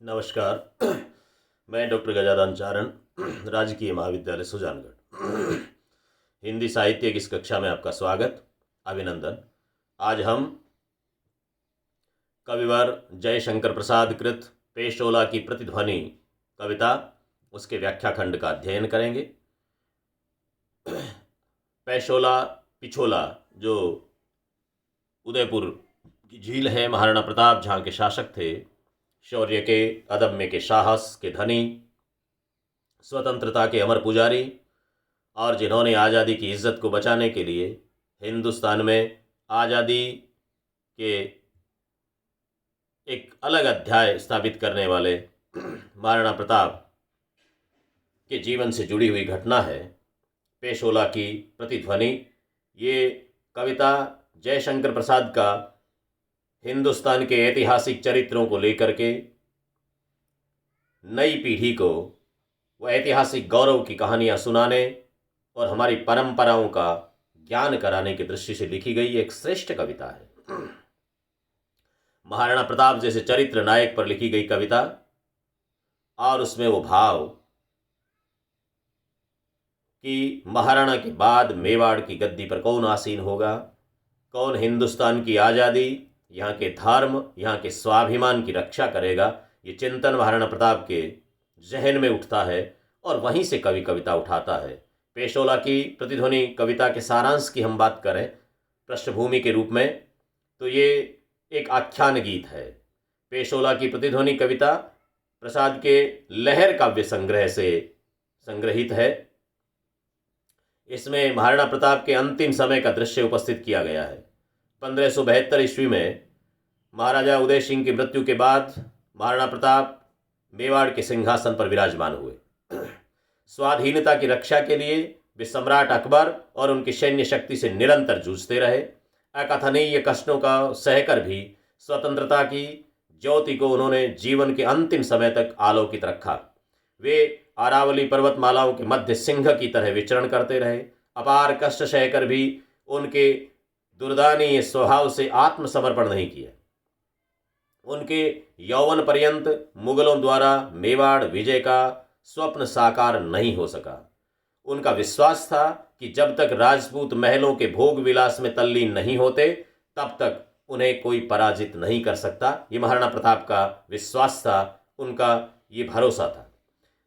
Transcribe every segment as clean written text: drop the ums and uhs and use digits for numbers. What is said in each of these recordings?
नमस्कार। मैं डॉक्टर गजानन चारण, राजकीय महाविद्यालय सुजानगढ़। हिंदी साहित्य की इस कक्षा में आपका स्वागत, अभिनंदन। आज हम कविवर जयशंकर प्रसाद कृत पेशोला की प्रतिध्वनि कविता, उसके व्याख्याखंड का अध्ययन करेंगे। पेशोला पिछोला जो उदयपुर की झील है, महाराणा प्रताप जहाँ के शासक थे, शौर्य के, अदम्य के साहस के धनी, स्वतंत्रता के अमर पुजारी, और जिन्होंने आज़ादी की इज्जत को बचाने के लिए हिंदुस्तान में आज़ादी के एक अलग अध्याय स्थापित करने वाले महाराणा प्रताप के जीवन से जुड़ी हुई घटना है पेशोला की प्रतिध्वनि। ये कविता जयशंकर प्रसाद का हिंदुस्तान के ऐतिहासिक चरित्रों को लेकर के नई पीढ़ी को वह ऐतिहासिक गौरव की कहानियाँ सुनाने और हमारी परंपराओं का ज्ञान कराने की दृष्टि से लिखी गई एक श्रेष्ठ कविता है। महाराणा प्रताप जैसे चरित्र नायक पर लिखी गई कविता, और उसमें वो भाव कि महाराणा के बाद मेवाड़ की गद्दी पर कौन आसीन होगा, कौन हिंदुस्तान की आज़ादी, यहाँ के धर्म, यहाँ के स्वाभिमान की रक्षा करेगा। ये चिंतन महाराणा प्रताप के जहन में उठता है और वहीं से कवि कविता उठाता है। पेशोला की प्रतिध्वनि कविता के सारांश की हम बात करें पृष्ठभूमि के रूप में, तो ये एक आख्यान गीत है। पेशोला की प्रतिध्वनि कविता प्रसाद के लहर काव्य संग्रह से संग्रहित है। इसमें महाराणा प्रताप के अंतिम समय का दृश्य उपस्थित किया गया है। 1572 ईस्वी में महाराजा उदय सिंह की मृत्यु के बाद महाराणा प्रताप मेवाड़ के सिंहासन पर विराजमान हुए। स्वाधीनता की रक्षा के लिए वे सम्राट अकबर और उनकी सैन्य शक्ति से निरंतर जूझते रहे। अकथनीय कष्टों का सहकर भी स्वतंत्रता की ज्योति को उन्होंने जीवन के अंतिम समय तक आलोकित रखा। वे अरावली पर्वतमालाओं के मध्य सिंह की तरह विचरण करते रहे। अपार कष्ट सहकर भी उनके दुर्दानीय स्वभाव से आत्मसमर्पण नहीं किया। उनके यौवन पर्यंत मुगलों द्वारा मेवाड़ विजय का स्वप्न साकार नहीं हो सका। उनका विश्वास था कि जब तक राजपूत महलों के भोग विलास में तल्लीन नहीं होते, तब तक उन्हें कोई पराजित नहीं कर सकता। ये महाराणा प्रताप का विश्वास था, उनका ये भरोसा था।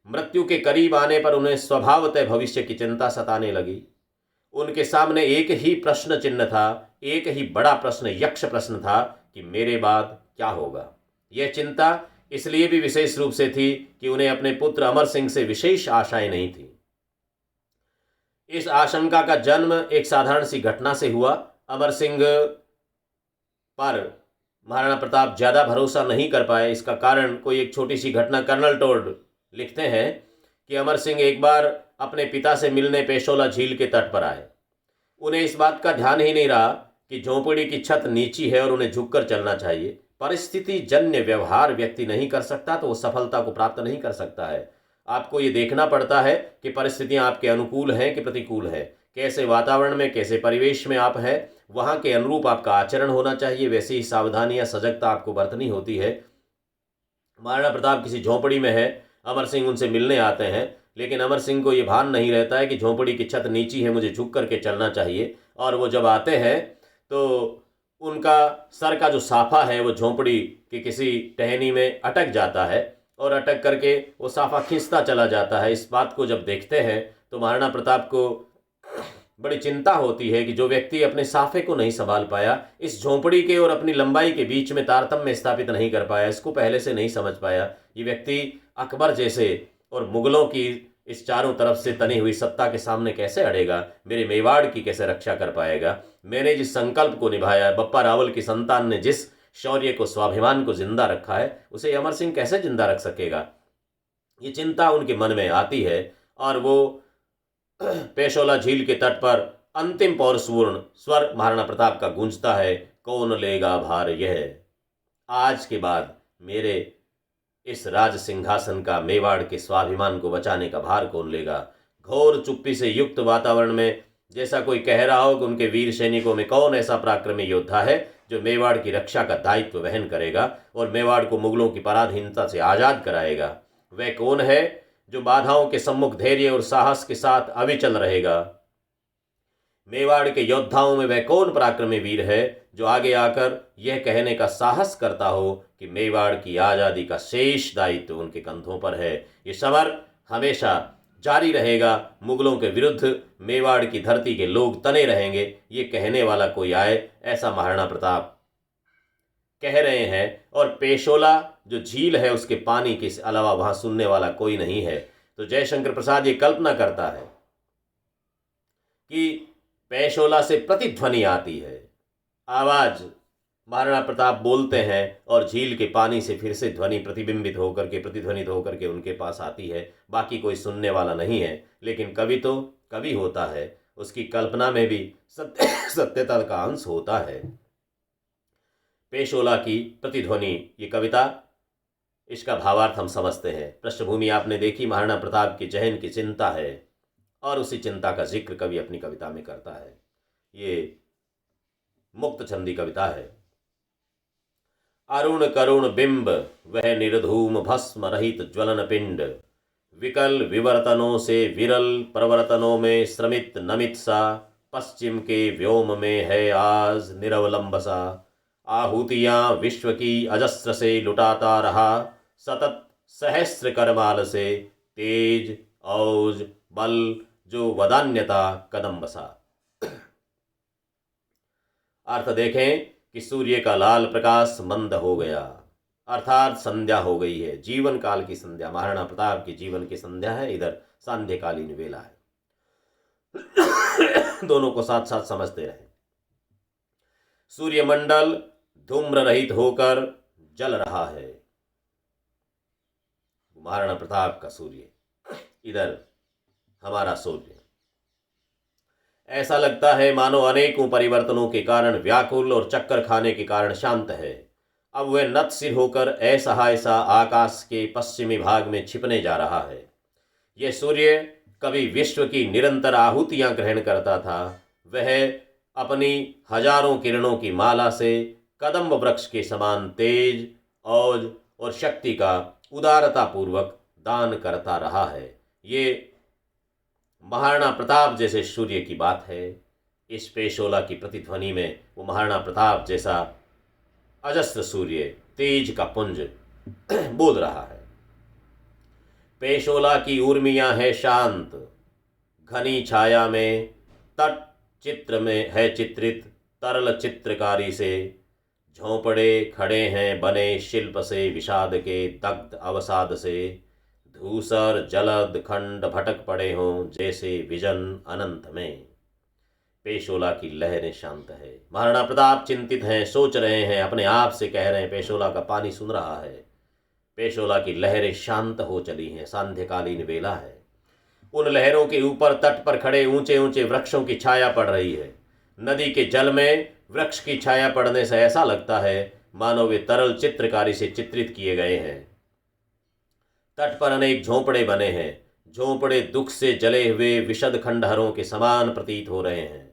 मृत्यु के करीब आने पर उन्हें स्वभावतः भविष्य की चिंता सताने लगी। उनके सामने एक ही प्रश्न चिन्ह था, एक ही बड़ा प्रश्न, यक्ष प्रश्न था कि मेरे बाद क्या होगा। यह चिंता इसलिए भी विशेष रूप से थी कि उन्हें अपने पुत्र अमर सिंह से विशेष आशाएं नहीं थी। इस आशंका का जन्म एक साधारण सी घटना से हुआ। अमर सिंह पर महाराणा प्रताप ज्यादा भरोसा नहीं कर पाए। इसका कारण कोई एक छोटी सी घटना कर्नल टोड लिखते हैं कि अमर सिंह एक बार अपने पिता से मिलने पेशोला झील के तट पर आए। उन्हें इस बात का ध्यान ही नहीं रहा कि झोंपड़ी की छत नीची है और उन्हें झुककर चलना चाहिए। परिस्थिति जन्य व्यवहार व्यक्ति नहीं कर सकता तो वो सफलता को प्राप्त नहीं कर सकता है। आपको ये देखना पड़ता है कि परिस्थितियां आपके अनुकूल हैं कि प्रतिकूल है, कैसे वातावरण में, कैसे परिवेश में आप हैं, वहाँ के अनुरूप आपका आचरण होना चाहिए। वैसी ही सावधानियां, सजगता आपको बरतनी होती है। महाराणा प्रताप किसी झोंपड़ी में है, अमर सिंह उनसे मिलने आते हैं, लेकिन अमर सिंह को ये भान नहीं रहता है कि झोंपड़ी की छत नीची है, मुझे झुक करके चलना चाहिए। और वो जब आते हैं तो उनका सर का जो साफा है वो झोंपड़ी के किसी टहनी में अटक जाता है और अटक करके वो साफा खींचता चला जाता है। इस बात को जब देखते हैं तो महाराणा प्रताप को बड़ी चिंता होती है कि जो व्यक्ति अपने साफे को नहीं संभाल पाया, इस झोंपड़ी के और अपनी लंबाई के बीच में तारतम्य स्थापित नहीं कर पाया, इसको पहले से नहीं समझ पाया, ये व्यक्ति अकबर जैसे और मुगलों की इस चारों तरफ से तनी हुई सत्ता के सामने कैसे अड़ेगा, मेरे मेवाड़ की कैसे रक्षा कर पाएगा। मैंने जिस संकल्प को निभाया है, बप्पा रावल की संतान ने जिस शौर्य को, स्वाभिमान को जिंदा रखा है, उसे अमर सिंह कैसे जिंदा रख सकेगा। ये चिंता उनके मन में आती है और वो पेशोला झील के तट पर अंतिम पौरुषपूर्ण स्वर महाराणा प्रताप का गूंजता है, कौन लेगा भार यह, आज के बाद मेरे इस राज सिंहासन का, मेवाड़ के स्वाभिमान को बचाने का भार कौन लेगा। घोर चुप्पी से युक्त वातावरण में जैसा कोई कह रहा हो कि उनके वीर सैनिकों में कौन ऐसा पराक्रमी योद्धा है जो मेवाड़ की रक्षा का दायित्व वहन करेगा और मेवाड़ को मुगलों की पराधीनता से आज़ाद कराएगा? वह कौन है जो बाधाओं के सम्मुख धैर्य और साहस के साथ अविचल रहेगा? मेवाड़ के योद्धाओं में वह कौन पराक्रमी वीर है जो आगे आकर यह कहने का साहस करता हो कि मेवाड़ की आज़ादी का शेष दायित्व उनके कंधों पर है? ये समर हमेशा जारी रहेगा, मुगलों के विरुद्ध मेवाड़ की धरती के लोग तने रहेंगे, ये कहने वाला कोई आए, ऐसा महाराणा प्रताप कह रहे हैं। और पेशोला जो झील है उसके पानी के अलावा वहां सुनने वाला कोई नहीं है। तो जयशंकर प्रसाद ये कल्पना करता है कि पेशोला से प्रतिध्वनि आती है, आवाज महाराणा प्रताप बोलते हैं और झील के पानी से फिर से ध्वनि प्रतिबिंबित होकर के प्रतिध्वनित होकर के उनके पास आती है। बाकी कोई सुनने वाला नहीं है, लेकिन कवि तो कवि होता है, उसकी कल्पना में भी सत्यता का अंश होता है। पेशोला की प्रतिध्वनि ये कविता, इसका भावार्थ हम समझते हैं। पृष्ठभूमि आपने देखी, महाराणा प्रताप की जहन की चिंता है और उसी चिंता का जिक्र कवि अपनी कविता में करता है। ये मुक्त छंदी कविता है। अरुण करुण बिंब वह निर्धूम भस्म रहित ज्वलन पिंड, विकल विवर्तनों से विरल प्रवर्तनों में श्रमित नमित सा, पश्चिम के व्योम में है आज निरवलंब सा, आहुतियां विश्व की अजस्र से लुटाता रहा, सतत सहस्र करमाल से तेज औज बल जो वदान्यता कदम बसा। अर्थ देखें कि सूर्य का लाल प्रकाश मंद हो गया, अर्थात संध्या हो गई है, जीवन काल की संध्या, महाराणा प्रताप की जीवन की संध्या है, इधर सांध्यकालीन वेला है। दोनों को साथ साथ समझते रहे। सूर्यमंडल धूम्र रहित होकर जल रहा है, महाराणा प्रताप का सूर्य, इधर हमारा सूर्य। ऐसा लगता है मानो अनेकों परिवर्तनों के कारण व्याकुल और चक्कर खाने के कारण शांत है। अब वह नत सिर होकर असहाय सा आकाश के पश्चिमी भाग में छिपने जा रहा है। यह सूर्य कभी विश्व की निरंतर आहुतियां ग्रहण करता था, वह अपनी हजारों किरणों की माला से कदम्ब वृक्ष के समान तेज औज और शक्ति का उदारता पूर्वक दान करता रहा है। ये महाराणा प्रताप जैसे सूर्य की बात है। इस पेशोला की प्रतिध्वनि में वो महाराणा प्रताप जैसा अजस्र सूर्य, तेज का पुंज बोल रहा है। पेशोला की उर्मियां है शांत, घनी छाया में तट चित्र में है चित्रित तरल चित्रकारी से, झोंपड़े खड़े हैं बने शिल्प से विषाद के दग्ध अवसाद से, धूसर जलद खंड भटक पड़े हों जैसे विजन अनंत में। पेशोला की लहरें शांत है। महाराणा प्रताप चिंतित हैं, सोच रहे हैं, अपने आप से कह रहे हैं, पेशोला का पानी सुन रहा है। पेशोला की लहरें शांत हो चली हैं, सांध्यकालीन वेला है। उन लहरों के ऊपर तट पर खड़े ऊंचे ऊंचे वृक्षों की छाया पड़ रही है। नदी के जल में वृक्ष की छाया पड़ने से ऐसा लगता है मानो वे तरल चित्रकारी से चित्रित किए गए हैं। तट पर अनेक झोंपड़े बने हैं। झोंपड़े दुख से जले हुए विशद खंडहरों के समान प्रतीत हो रहे हैं।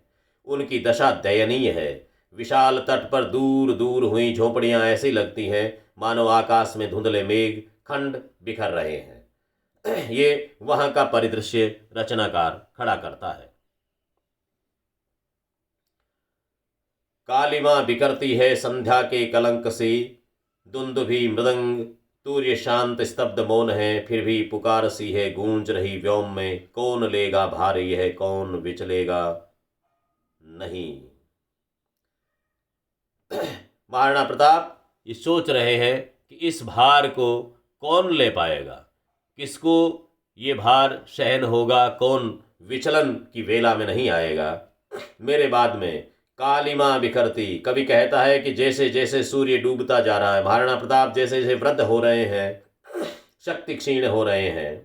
उनकी दशा दयनीय है। विशाल तट पर दूर दूर हुई झोंपड़ियां ऐसी लगती हैं मानो आकाश में धुंधले मेघ खंड बिखर रहे हैं। ये वहां का परिदृश्य रचनाकार खड़ा करता है। कालिमा बिखरती है संध्या के कलंक से, दुंदुभी मृदंग तूर्य शांत स्तब्ध मौन है, फिर भी पुकार सी है गूंज रही व्योम में, कौन लेगा भार यह कौन विचलेगा नहीं। महाराणा प्रताप ये सोच रहे हैं कि इस भार को कौन ले पाएगा, किसको ये भार सहन होगा, कौन विचलन की वेला में नहीं आएगा। मेरे बाद में कालिमा बिखरती, कवि कहता है कि जैसे जैसे सूर्य डूबता जा रहा है, महाराणा प्रताप जैसे जैसे वृद्ध हो रहे हैं, शक्ति क्षीण हो रहे हैं,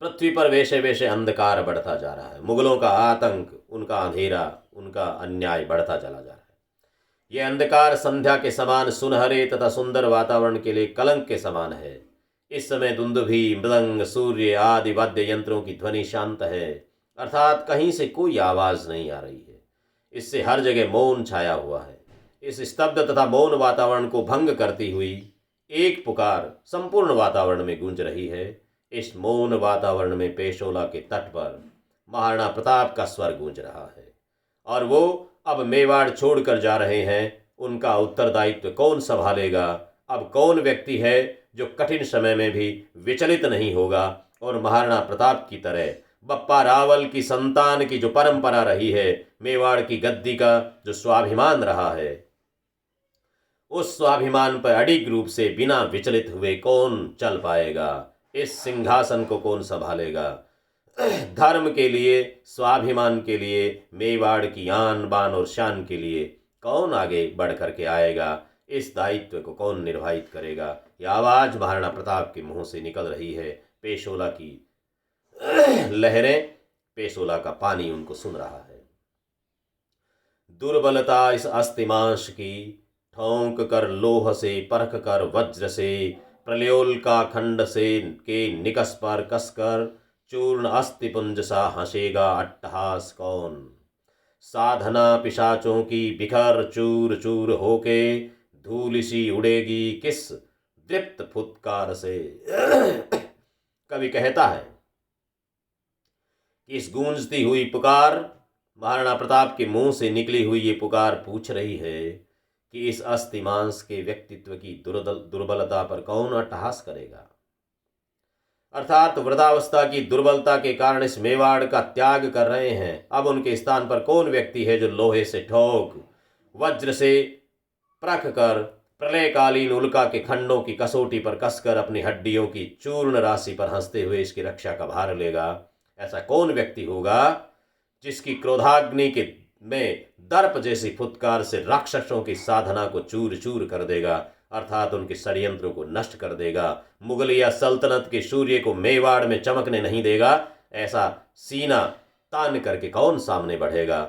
पृथ्वी पर वैसे वैसे अंधकार बढ़ता जा रहा है। मुगलों का आतंक, उनका अंधेरा, उनका अन्याय बढ़ता चला जा रहा है। यह अंधकार संध्या के समान सुनहरे तथा सुंदर वातावरण के लिए कलंक के समान है। इस समय दुंदुभी मृदंग सूर्य आदि वाद्य यंत्रों की ध्वनि शांत है, अर्थात कहीं से कोई आवाज नहीं आ रही है। इससे हर जगह मौन छाया हुआ है। इस स्तब्ध तथा मौन वातावरण को भंग करती हुई एक पुकार संपूर्ण वातावरण में गूंज रही है। इस मौन वातावरण में पेशोला के तट पर महाराणा प्रताप का स्वर गूंज रहा है और वो अब मेवाड़ छोड़कर जा रहे हैं। उनका उत्तरदायित्व कौन संभालेगा? अब कौन व्यक्ति है जो कठिन समय में भी विचलित नहीं होगा और महाराणा प्रताप की तरह बप्पा रावल की संतान की जो परंपरा रही है, मेवाड़ की गद्दी का जो स्वाभिमान रहा है, उस स्वाभिमान पर अडिग रूप से बिना विचलित हुए कौन चल पाएगा? इस सिंहासन को कौन संभालेगा? धर्म के लिए, स्वाभिमान के लिए, मेवाड़ की आन बान और शान के लिए कौन आगे बढ़ करके आएगा? इस दायित्व को कौन निर्वाहित करेगा? यह आवाज महाराणा प्रताप के मुंह से निकल रही है। पेशोला की लहरें, पेशोला का पानी उनको सुन रहा है। दुर्बलता इस अस्थिमांस की, ठोंक कर लोह से, परख कर वज्र से, प्रलयोल का खंड से के निकस पर कसकर चूर्ण अस्थिपुंज सा हंसेगा अट्टहास कौन? साधना पिशाचों की बिखर चूर चूर होके धूल सी उड़ेगी किस दीप्त फुत्कार से। कवि कहता है कि इस गूंजती हुई पुकार, महाराणा प्रताप के मुंह से निकली हुई ये पुकार पूछ रही है कि इस अस्थिमांस के व्यक्तित्व की दुर्बलता पर कौन अट्टहास करेगा? अर्थात वृद्धावस्था की दुर्बलता के कारण इस मेवाड़ का त्याग कर रहे हैं। अब उनके स्थान पर कौन व्यक्ति है जो लोहे से ठोक, वज्र से परख कर, प्रलयकालीन उल्का के खंडों की कसौटी पर कसकर अपनी हड्डियों की चूर्ण राशि पर हंसते हुए इसकी रक्षा का भार लेगा? ऐसा कौन व्यक्ति होगा जिसकी क्रोधाग्नि के में दर्प जैसी फुत्कार से राक्षसों की साधना को चूर चूर कर देगा, अर्थात उनके षड्यंत्रों को नष्ट कर देगा, मुगलिया सल्तनत के सूर्य को मेवाड़ में चमकने नहीं देगा? ऐसा सीना तान करके कौन सामने बढ़ेगा?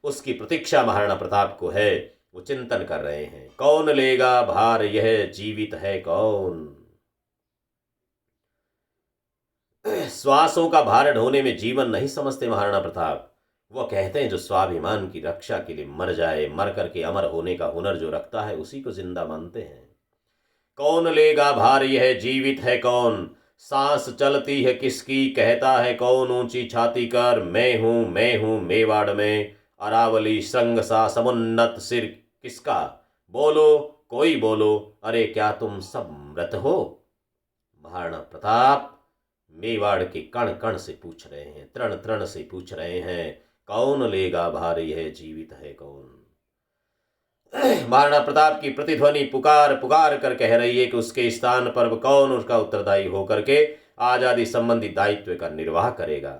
उसकी प्रतीक्षा महाराणा प्रताप को है। वो चिंतन कर रहे हैं, कौन लेगा भार यह जीवित है कौन? श्वासों का भार ढोने में जीवन नहीं समझते महाराणा प्रताप। वो कहते हैं जो स्वाभिमान की रक्षा के लिए मर जाए, मर करके अमर होने का हुनर जो रखता है उसी को जिंदा मानते हैं। कौन लेगा भार यह जीवित है कौन? सांस चलती है किसकी, कहता है कौन ऊंची छाती कर, मैं हूं मेवाड़ में, अरावली श्रृंग सा समुन्नत सिर किसका? बोलो कोई बोलो, अरे क्या तुम सब मृत हो? महाराणा प्रताप मेवाड़ के कण कण से पूछ रहे हैं, तृण तृण से पूछ रहे हैं, कौन लेगा भार यह जीवित है कौन? महाराणा प्रताप की प्रतिध्वनि पुकार पुकार कर कह रही है कि उसके स्थान पर कौन उसका उत्तरदायी होकर के आजादी संबंधी दायित्व का निर्वाह करेगा।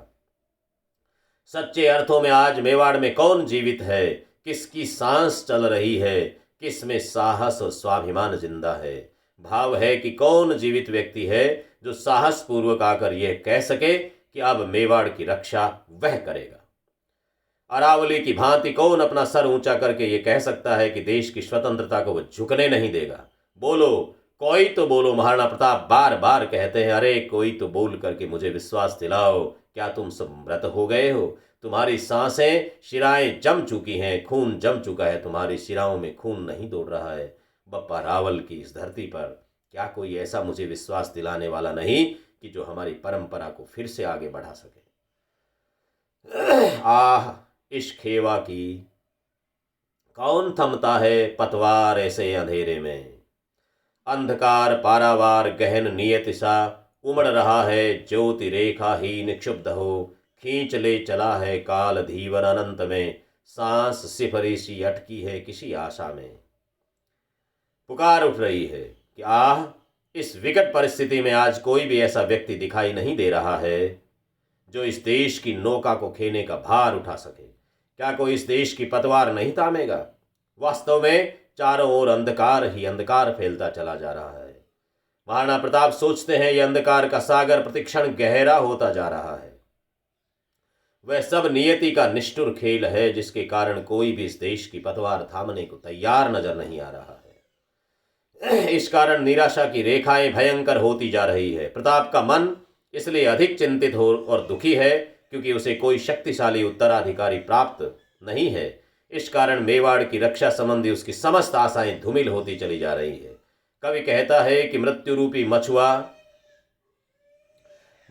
सच्चे अर्थों में आज मेवाड़ में कौन जीवित है? किसकी सांस चल रही है? किस में साहस और स्वाभिमान जिंदा है? भाव है कि कौन जीवित व्यक्ति है जो साहस पूर्वक आकर यह कह सके कि अब मेवाड़ की रक्षा वह करेगा। अरावली की भांति कौन अपना सर ऊंचा करके ये कह सकता है कि देश की स्वतंत्रता को वह झुकने नहीं देगा? बोलो कोई तो बोलो। महाराणा प्रताप बार बार कहते हैं, अरे कोई तो बोल करके मुझे विश्वास दिलाओ, क्या तुम सब मृत हो गए हो? तुम्हारी सांसें शिराएं जम चुकी हैं, खून जम चुका है, तुम्हारी शिराओं में खून नहीं दौड़ रहा है। बप्पा रावल की इस धरती पर क्या कोई ऐसा मुझे विश्वास दिलाने वाला नहीं कि जो हमारी परंपरा को फिर से आगे बढ़ा सके? आह इस खेवा की कौन थमता है पतवार ऐसे अंधेरे में? अंधकार पारावार गहन नियति सा उमड़ रहा है, ज्योति रेखाहीन क्षुब्ध हो खींच ले चला है काल धीवर अनंत में, सांस सिफरी सी अटकी है किसी आशा में। पुकार उठ रही है कि आह इस विकट परिस्थिति में आज कोई भी ऐसा व्यक्ति दिखाई नहीं दे रहा है जो इस देश की नौका को खेने का भार उठा सके। क्या कोई इस देश की पतवार नहीं थामेगा? वास्तव में चारों ओर अंधकार ही अंधकार फैलता चला जा रहा है। महाराणा प्रताप सोचते हैं यह अंधकार का सागर प्रतिक्षण गहरा होता जा रहा है। वह सब नियति का निष्ठुर खेल है जिसके कारण कोई भी इस देश की पतवार थामने को तैयार नजर नहीं आ रहा है। इस कारण निराशा की रेखाएं भयंकर होती जा रही है। प्रताप का मन इसलिए अधिक चिंतित हो और दुखी है क्योंकि उसे कोई शक्तिशाली उत्तराधिकारी प्राप्त नहीं है। इस कारण मेवाड़ की रक्षा संबंधी उसकी समस्त आशाएं धूमिल होती चली जा रही है। कवि कहता है कि मृत्यु रूपी मछुआ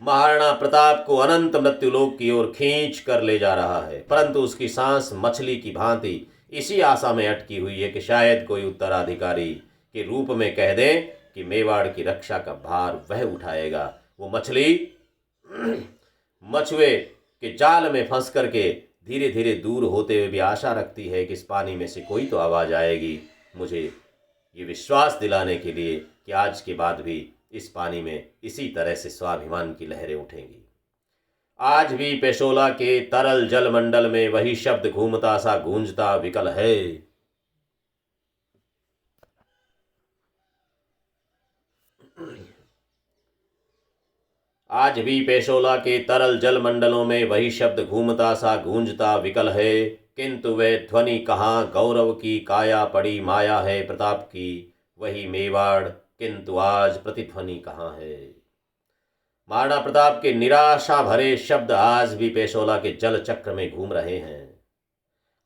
महाराणा प्रताप को अनंत मृत्युलोक की ओर खींच कर ले जा रहा है, परंतु उसकी सांस मछली की भांति इसी आशा में अटकी हुई है कि शायद कोई उत्तराधिकारी के रूप में कह दे कि मेवाड़ की रक्षा का भार वह उठाएगा। वो मछली मछुए के जाल में फंस करके धीरे धीरे दूर होते हुए भी आशा रखती है कि इस पानी में से कोई तो आवाज़ आएगी, मुझे ये विश्वास दिलाने के लिए कि आज के बाद भी इस पानी में इसी तरह से स्वाभिमान की लहरें उठेंगी। आज भी पेशोला के तरल जल मंडल में वही शब्द घूमता सा गूंजता विकल है। आज भी पेशोला के तरल जल मंडलों में वही शब्द घूमता सा गूंजता विकल है, किंतु वह ध्वनि कहाँ, गौरव की काया पड़ी माया है प्रताप की, वही मेवाड़, किंतु आज प्रतिध्वनि कहाँ है। महाराणा प्रताप के निराशा भरे शब्द आज भी पेशोला के जल चक्र में घूम रहे हैं।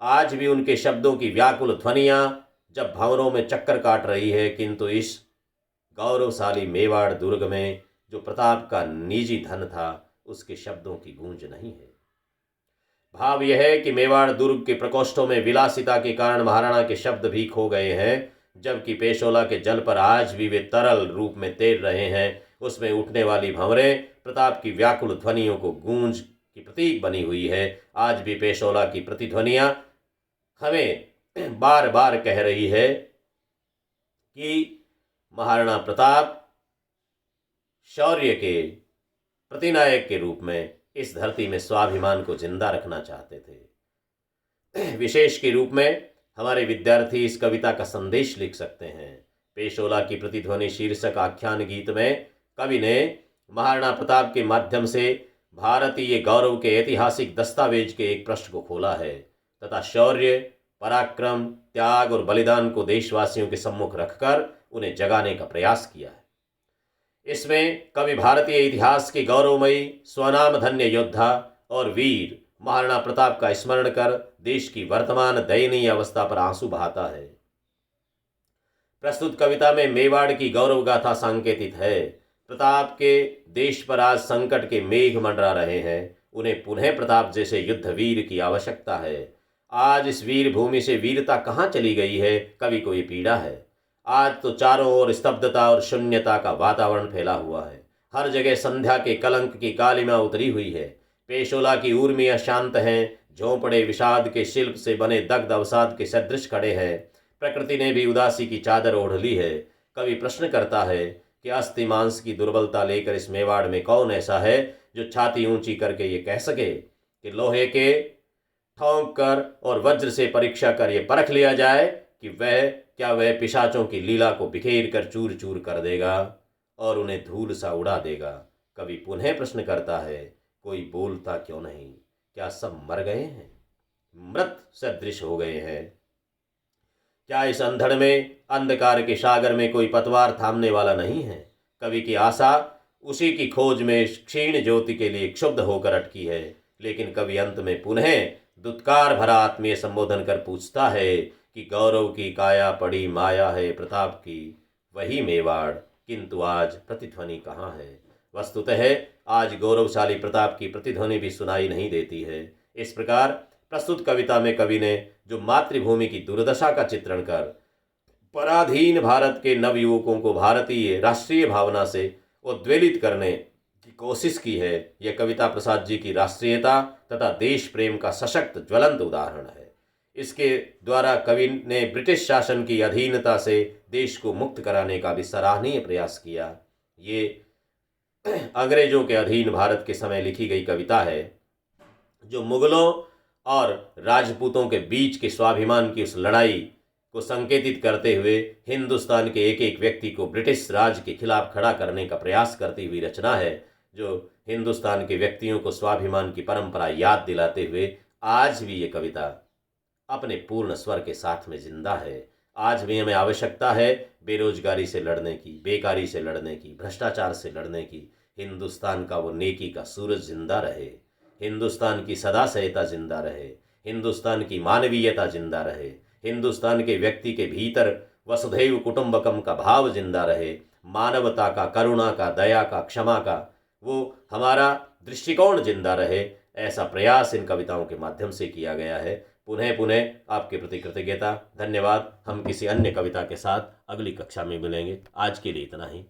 आज भी उनके शब्दों की व्याकुल ध्वनियां जब भंवरों में चक्कर काट रही है, किंतु इस गौरवशाली मेवाड़ दुर्ग में जो प्रताप का निजी धन था, उसके शब्दों की गूंज नहीं है। भाव यह है कि मेवाड़ दुर्ग के प्रकोष्ठों में विलासिता के कारण महाराणा के शब्द भी खो गए हैं, जबकि पेशोला के जल पर आज भी वे तरल रूप में तैर रहे हैं। उसमें उठने वाली भंवरें प्रताप की व्याकुल ध्वनियों को गूंज की प्रतीक बनी हुई है। आज भी पेशोला की प्रतिध्वनियां हमें बार बार कह रही है कि महाराणा प्रताप शौर्य के प्रतिनायक के रूप में इस धरती में स्वाभिमान को जिंदा रखना चाहते थे। विशेष के रूप में हमारे विद्यार्थी इस कविता का संदेश लिख सकते हैं। पेशोला की प्रतिध्वनि शीर्षक आख्यान गीत में कवि ने महाराणा प्रताप के माध्यम से भारतीय गौरव के ऐतिहासिक दस्तावेज के एक पृष्ठ को खोला है तथा शौर्य, पराक्रम, त्याग और बलिदान को देशवासियों के सम्मुख रखकर उन्हें जगाने का प्रयास किया है। इसमें कवि भारतीय इतिहास के गौरवमयी स्वनाम धन्य योद्धा और वीर महाराणा प्रताप का स्मरण कर देश की वर्तमान दयनीय अवस्था पर आंसू बहाता है। प्रस्तुत कविता में मेवाड़ की गौरव गाथा सांकेतित है। प्रताप के देश पर आज संकट के मेघ मंडरा रहे हैं। उन्हें पुनः प्रताप जैसे युद्ध वीर की आवश्यकता है। आज इस वीर भूमि से वीरता कहाँ चली गई है, कवि को ये पीड़ा है। आज तो चारों ओर स्तब्धता और शून्यता का वातावरण फैला हुआ है। हर जगह संध्या के कलंक की कालिमा उतरी हुई है। पेशोला की ऊर्मियाँ शांत हैं, झोंपड़े विषाद के शिल्प से बने दग्ध अवसाद के सदृश खड़े हैं। प्रकृति ने भी उदासी की चादर ओढ़ ली है। कवि प्रश्न करता है कि अस्थि मांस की दुर्बलता लेकर इस मेवाड़ में कौन ऐसा है जो छाती ऊंची करके ये कह सके कि लोहे के ठोंक कर और वज्र से परीक्षा कर ये परख लिया जाए कि वह पिशाचों की लीला को बिखेर कर चूर चूर कर देगा और उन्हें धूल सा उड़ा देगा। कवि पुनः प्रश्न करता है, कोई बोलता क्यों नहीं? क्या सब मर गए हैं, मृत सदृश हो गए हैं? क्या इस अंधड़ में, अंधकार के सागर में कोई पतवार थामने वाला नहीं है? कवि की आशा उसी की खोज में क्षीण ज्योति के लिए क्षुब्ध होकर अटकी है। लेकिन कवि अंत में पुनः दुत्कार भरा आत्मीय संबोधन कर पूछता है कि गौरव की काया पड़ी माया है प्रताप की, वही मेवाड़, किंतु आज प्रतिध्वनि कहाँ है? वस्तुतः आज गौरवशाली प्रताप की प्रतिध्वनि भी सुनाई नहीं देती है। इस प्रकार प्रस्तुत कविता में कवि ने जो मातृभूमि की दुर्दशा का चित्रण कर पराधीन भारत के नवयुवकों को भारतीय राष्ट्रीय भावना से उद्वेलित करने की कोशिश की है, यह कविता प्रसाद जी की राष्ट्रीयता तथा देश प्रेम का सशक्त ज्वलंत उदाहरण है। इसके द्वारा कवि ने ब्रिटिश शासन की अधीनता से देश को मुक्त कराने का भी सराहनीय प्रयास किया। ये अंग्रेजों के अधीन भारत के समय लिखी गई कविता है, जो मुगलों और राजपूतों के बीच के स्वाभिमान की उस लड़ाई को संकेतित करते हुए हिंदुस्तान के एक एक व्यक्ति को ब्रिटिश राज के खिलाफ खड़ा करने का प्रयास करती हुई रचना है, जो हिंदुस्तान के व्यक्तियों को स्वाभिमान की परंपरा याद दिलाते हुए आज भी ये कविता अपने पूर्ण स्वर के साथ में जिंदा है। आज भी हमें आवश्यकता है बेरोजगारी से लड़ने की, बेकारी से लड़ने की, भ्रष्टाचार से लड़ने की। हिंदुस्तान का वो नेकी का सूरज जिंदा रहे, हिंदुस्तान की सदा सहता जिंदा रहे, हिंदुस्तान की मानवीयता जिंदा रहे, हिंदुस्तान के व्यक्ति के भीतर वसुधैव कुटुंबकम का भाव जिंदा रहे, मानवता का, करुणा का, दया का, क्षमा का वो हमारा दृष्टिकोण जिंदा रहे, ऐसा प्रयास इन कविताओं के माध्यम से किया गया है। पुनः पुनः आपके प्रति कृतज्ञता, धन्यवाद। हम किसी अन्य कविता के साथ अगली कक्षा में मिलेंगे। आज के लिए इतना ही।